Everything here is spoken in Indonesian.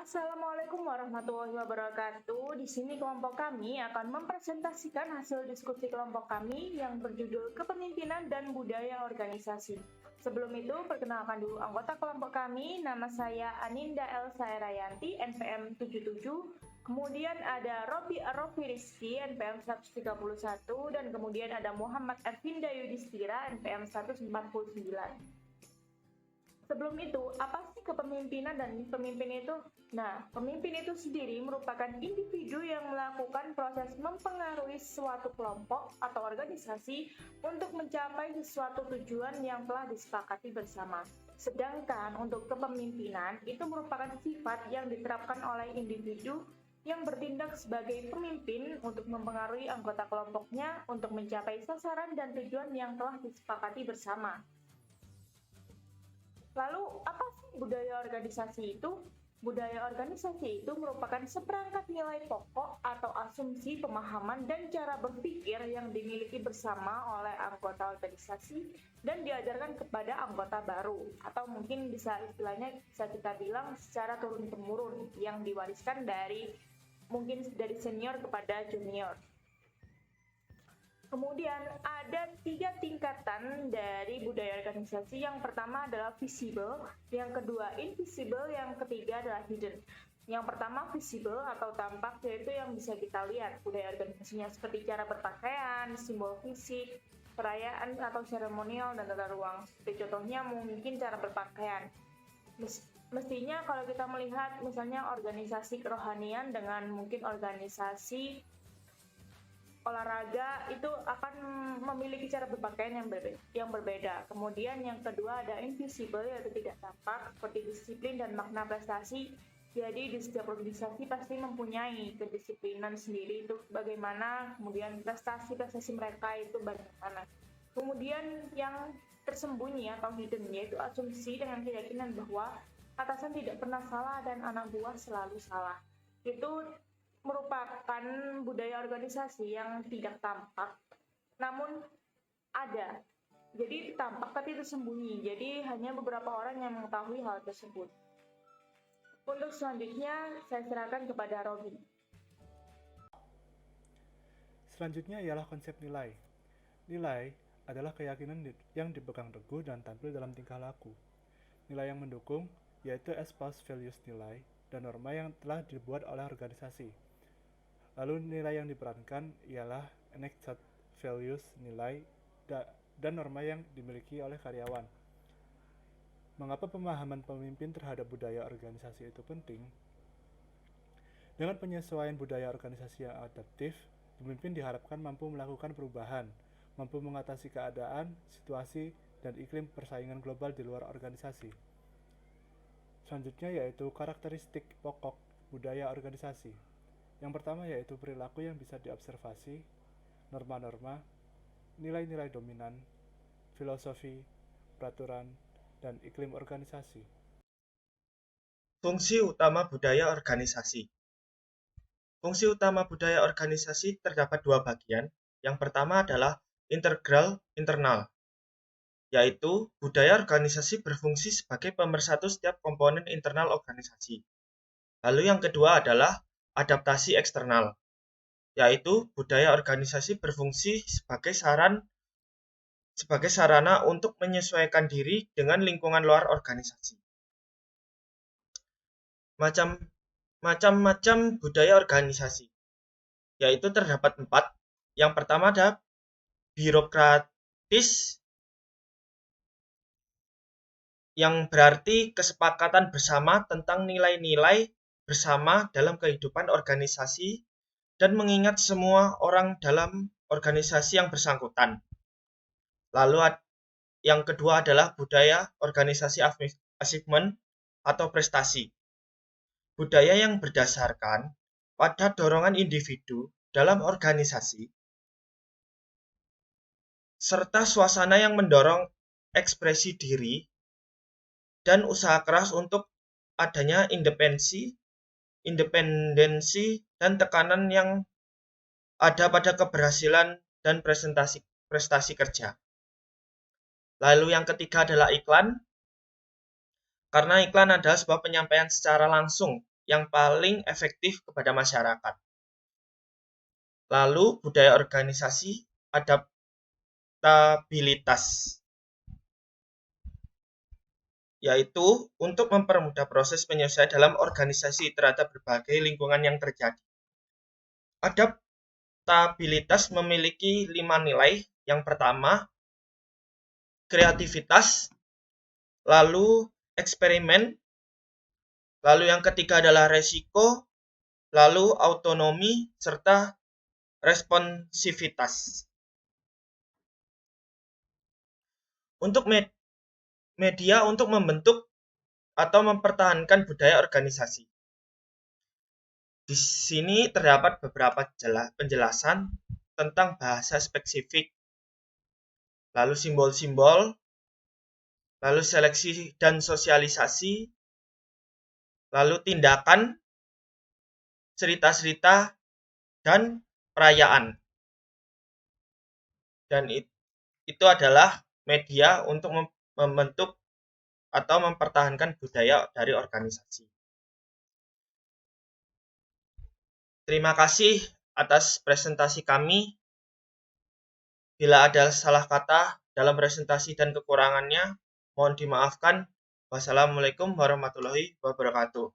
Assalamualaikum warahmatullahi wabarakatuh. Di sini kelompok kami akan mempresentasikan hasil diskusi kelompok kami yang berjudul Kepemimpinan dan Budaya Organisasi. Sebelum itu, perkenalkan dulu anggota kelompok kami. Nama saya Aninda Elsa Erayanti, NPM 77. Kemudian ada Robi Arofi Rizky, NPM 131. Dan kemudian ada Muhammad Ervinda Yudhistira, NPM 149. Sebelum itu, apa sih kepemimpinan dan pemimpin itu? Nah, pemimpin itu sendiri merupakan individu yang melakukan proses mempengaruhi suatu kelompok atau organisasi untuk mencapai sesuatu tujuan yang telah disepakati bersama. Sedangkan untuk kepemimpinan itu merupakan sifat yang diterapkan oleh individu yang bertindak sebagai pemimpin untuk mempengaruhi anggota kelompoknya untuk mencapai sasaran dan tujuan yang telah disepakati bersama. Lalu, apa sih budaya organisasi itu? Budaya organisasi itu merupakan seperangkat nilai pokok atau asumsi pemahaman dan cara berpikir yang dimiliki bersama oleh anggota organisasi dan diajarkan kepada anggota baru, atau mungkin bisa kita bilang secara turun-temurun yang diwariskan mungkin dari senior kepada junior. Kemudian ada 3 tingkatan dari budaya organisasi. Yang pertama adalah visible, yang kedua invisible, yang ketiga adalah hidden. Yang pertama visible atau tampak, yaitu yang bisa kita lihat budaya organisasinya seperti cara berpakaian, simbol fisik, perayaan atau seremonial, dan tata ruang. Seperti contohnya mungkin cara berpakaian. Mestinya kalau kita melihat misalnya organisasi kerohanian dengan mungkin organisasi olahraga itu akan memiliki cara berpakaian yang berbeda. Kemudian yang kedua ada invisible, yaitu tidak tampak, seperti disiplin dan makna prestasi. Jadi di setiap organisasi pasti mempunyai kedisiplinan sendiri, itu bagaimana, kemudian prestasi mereka itu bagaimana. Kemudian yang tersembunyi atau hidden, yaitu asumsi dengan keyakinan bahwa atasan tidak pernah salah dan anak buah selalu salah. Itu merupakan budaya organisasi yang tidak tampak, namun ada. Jadi tampak tapi tersembunyi. Jadi hanya beberapa orang yang mengetahui hal tersebut. Untuk selanjutnya, saya serahkan kepada Robi. Selanjutnya ialah konsep nilai. Nilai adalah keyakinan yang dipegang teguh dan tampil dalam tingkah laku. Nilai yang mendukung yaitu espouse values nilai dan norma yang telah dibuat oleh organisasi. Lalu nilai yang diperankan ialah enacted values nilai dan norma yang dimiliki oleh karyawan. Mengapa pemahaman pemimpin terhadap budaya organisasi itu penting? Dengan penyesuaian budaya organisasi yang adaptif, pemimpin diharapkan mampu melakukan perubahan, mampu mengatasi keadaan, situasi, dan iklim persaingan global di luar organisasi. Selanjutnya yaitu karakteristik pokok budaya organisasi. Yang pertama yaitu perilaku yang bisa diobservasi, norma-norma, nilai-nilai dominan, filosofi, peraturan, dan iklim organisasi. Fungsi utama budaya organisasi. Fungsi utama budaya organisasi terdapat 2 bagian. Yang pertama adalah integral internal, yaitu budaya organisasi berfungsi sebagai pemersatu setiap komponen internal organisasi. Lalu yang kedua adalah adaptasi eksternal, yaitu budaya organisasi berfungsi sebagai sarana untuk menyesuaikan diri dengan lingkungan luar organisasi. Macam-macam budaya organisasi, yaitu terdapat 4. Yang pertama ada birokratis, yang berarti kesepakatan bersama tentang nilai-nilai bersama dalam kehidupan organisasi dan mengingat semua orang dalam organisasi yang bersangkutan. Lalu yang kedua adalah budaya organisasi achievement atau prestasi. Budaya yang berdasarkan pada dorongan individu dalam organisasi serta suasana yang mendorong ekspresi diri dan usaha keras untuk adanya independensi dan tekanan yang ada pada keberhasilan dan prestasi kerja. Lalu yang ketiga adalah iklan, karena iklan adalah sebuah penyampaian secara langsung yang paling efektif kepada masyarakat. Lalu, budaya organisasi adaptabilitas, yaitu untuk mempermudah proses penyelesaian dalam organisasi terhadap berbagai lingkungan yang terjadi. Adaptabilitas memiliki 5 nilai. Yang pertama, kreativitas, lalu eksperimen, lalu yang ketiga adalah resiko, lalu autonomi, serta responsivitas. Untuk media untuk membentuk atau mempertahankan budaya organisasi. Di sini terdapat beberapa penjelasan tentang bahasa spesifik, lalu simbol-simbol, lalu seleksi dan sosialisasi, lalu tindakan, cerita-cerita, dan perayaan. Dan itu adalah media untuk membentuk atau mempertahankan budaya dari organisasi. Terima kasih atas presentasi kami. Bila ada salah kata dalam presentasi dan kekurangannya, mohon dimaafkan. Wassalamualaikum warahmatullahi wabarakatuh.